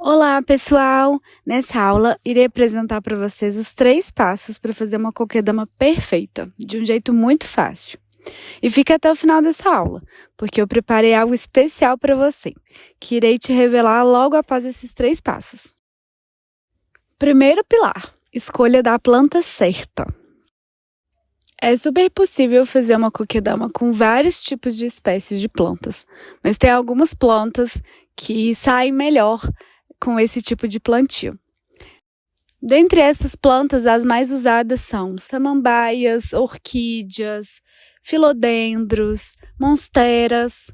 Olá, pessoal! Nessa aula, irei apresentar para vocês os 3 passos para fazer uma coquedama perfeita, de um jeito muito fácil. E fique até o final dessa aula, porque eu preparei algo especial para você, que irei te revelar logo após esses 3 passos. Primeiro pilar, escolha da planta certa. É super possível fazer uma coquedama com vários tipos de espécies de plantas, mas tem algumas plantas que saem melhor com esse tipo de plantio. Dentre essas plantas, as mais usadas são samambaias, orquídeas, filodendros, monsteras,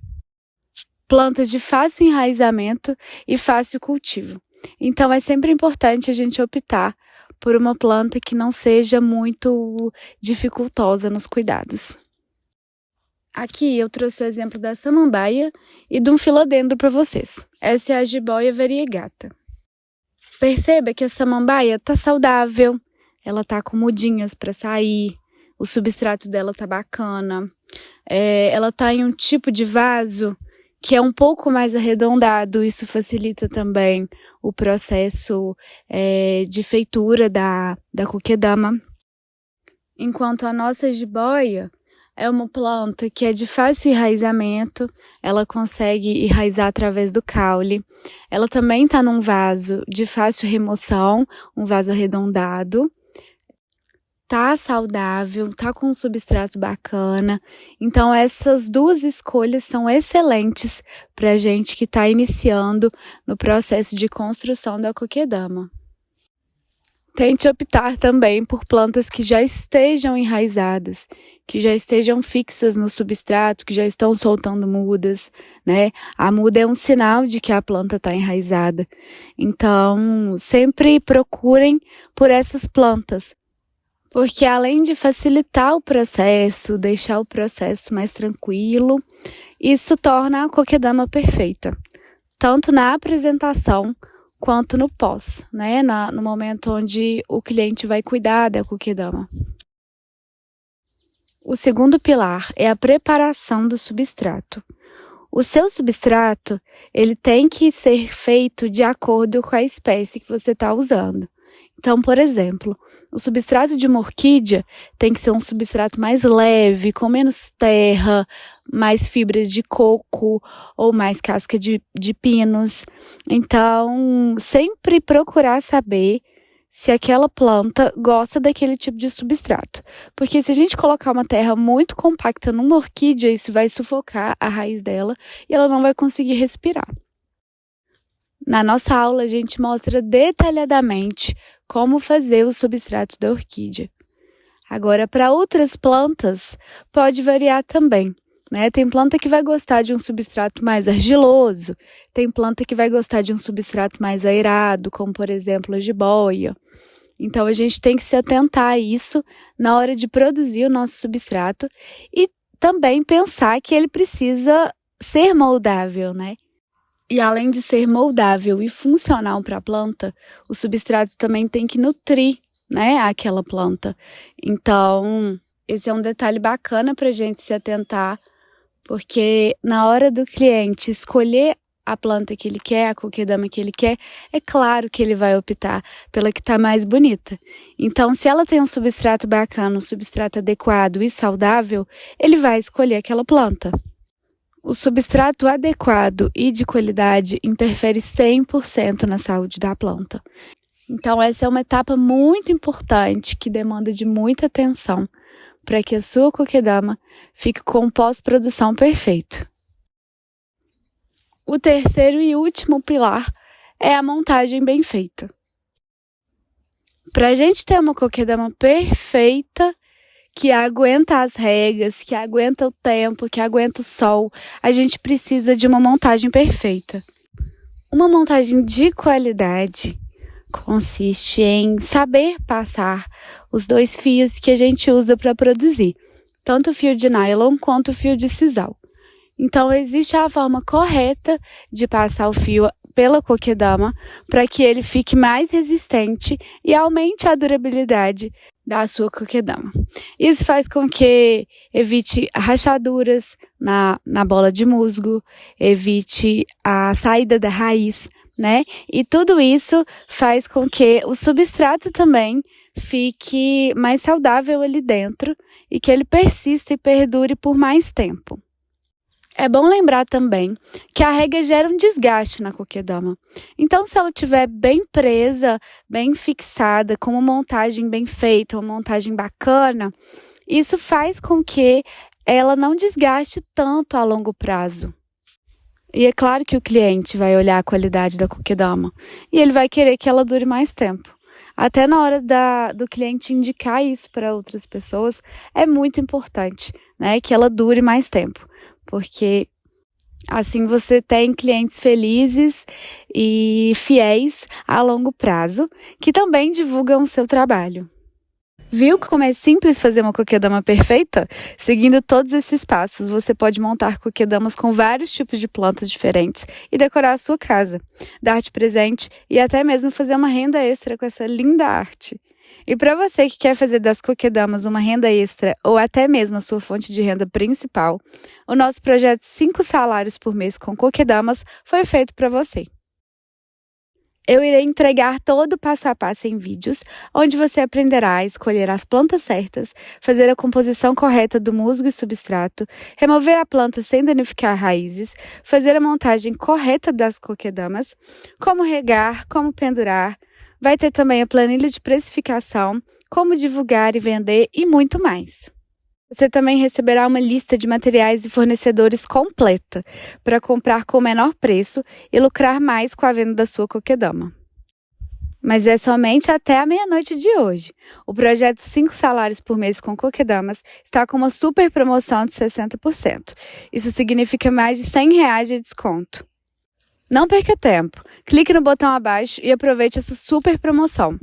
plantas de fácil enraizamento e fácil cultivo. Então, é sempre importante a gente optar por uma planta que não seja muito dificultosa nos cuidados. Aqui eu trouxe o exemplo da samambaia e de um filodendro para vocês. Essa é a jiboia variegata. Perceba que a samambaia tá saudável, ela tá com mudinhas para sair, o substrato dela tá bacana, ela tá em um tipo de vaso que é um pouco mais arredondado, isso facilita também o processo de feitura da coquedama. Enquanto a nossa jiboia é uma planta que é de fácil enraizamento, ela consegue enraizar através do caule. Ela também está num vaso de fácil remoção, um vaso arredondado. Tá saudável, tá com um substrato bacana. Então, essas duas escolhas são excelentes para a gente que está iniciando no processo de construção da coquedama. Tente optar também por plantas que já estejam enraizadas, que já estejam fixas no substrato, que já estão soltando mudas, né? A muda é um sinal de que a planta está enraizada. Então, sempre procurem por essas plantas, porque além de facilitar o processo, deixar o processo mais tranquilo, isso torna a coquedama perfeita, tanto na apresentação quanto no pós, né? No momento onde o cliente vai cuidar da coquedama. O segundo pilar é a preparação do substrato. O seu substrato, ele tem que ser feito de acordo com a espécie que você está usando. Então, por exemplo, o substrato de uma orquídea tem que ser um substrato mais leve, com menos terra, mais fibras de coco ou mais casca de pinos. Então, sempre procurar saber se aquela planta gosta daquele tipo de substrato. Porque se a gente colocar uma terra muito compacta numa orquídea, isso vai sufocar a raiz dela e ela não vai conseguir respirar. Na nossa aula, a gente mostra detalhadamente como fazer o substrato da orquídea. Agora, para outras plantas, pode variar também, né? Tem planta que vai gostar de um substrato mais argiloso, tem planta que vai gostar de um substrato mais aerado, como, por exemplo, a jiboia. Então, a gente tem que se atentar a isso na hora de produzir o nosso substrato e também pensar que ele precisa ser moldável, né? E além de ser moldável e funcional para a planta, o substrato também tem que nutrir, né, aquela planta. Então, esse é um detalhe bacana para a gente se atentar, porque na hora do cliente escolher a planta que ele quer, a coquedama que ele quer, é claro que ele vai optar pela que está mais bonita. Então, se ela tem um substrato bacana, um substrato adequado e saudável, ele vai escolher aquela planta. O substrato adequado e de qualidade interfere 100% na saúde da planta. Então, essa é uma etapa muito importante que demanda de muita atenção para que a sua coquedama fique com um pós-produção perfeito. O terceiro e último pilar é a montagem bem feita. Para a gente ter uma coquedama perfeita, que aguenta as regas, que aguenta o tempo, que aguenta o sol, a gente precisa de uma montagem perfeita. Uma montagem de qualidade consiste em saber passar os 2 fios que a gente usa para produzir, tanto o fio de nylon quanto o fio de sisal. Então, existe a forma correta de passar o fio pela coquedama para que ele fique mais resistente e aumente a durabilidade da sua coquedama. Isso faz com que evite rachaduras na bola de musgo, evite a saída da raiz, né? E tudo isso faz com que o substrato também fique mais saudável ali dentro e que ele persista e perdure por mais tempo. É bom lembrar também que a rega gera um desgaste na kokedama. Então, se ela estiver bem presa, bem fixada, com uma montagem bem feita, uma montagem bacana, isso faz com que ela não desgaste tanto a longo prazo. E é claro que o cliente vai olhar a qualidade da kokedama e ele vai querer que ela dure mais tempo. Até na hora do cliente indicar isso para outras pessoas, é muito importante, né, que ela dure mais tempo. Porque assim você tem clientes felizes e fiéis a longo prazo, que também divulgam o seu trabalho. Viu como é simples fazer uma kokedama perfeita? Seguindo todos esses passos, você pode montar kokedamas com vários tipos de plantas diferentes e decorar a sua casa, dar de presente e até mesmo fazer uma renda extra com essa linda arte. E para você que quer fazer das kokedamas uma renda extra ou até mesmo a sua fonte de renda principal, o nosso projeto 5 salários por mês com kokedamas foi feito para você. Eu irei entregar todo o passo a passo em vídeos, onde você aprenderá a escolher as plantas certas, fazer a composição correta do musgo e substrato, remover a planta sem danificar raízes, fazer a montagem correta das kokedamas, como regar, como pendurar. Vai ter também a planilha de precificação, como divulgar e vender e muito mais. Você também receberá uma lista de materiais e fornecedores completa para comprar com o menor preço e lucrar mais com a venda da sua kokedama. Mas é somente até a meia-noite de hoje. O projeto 5 salários por mês com kokedamas está com uma super promoção de 60%. Isso significa mais de R$100 de desconto. Não perca tempo. Clique no botão abaixo e aproveite essa super promoção.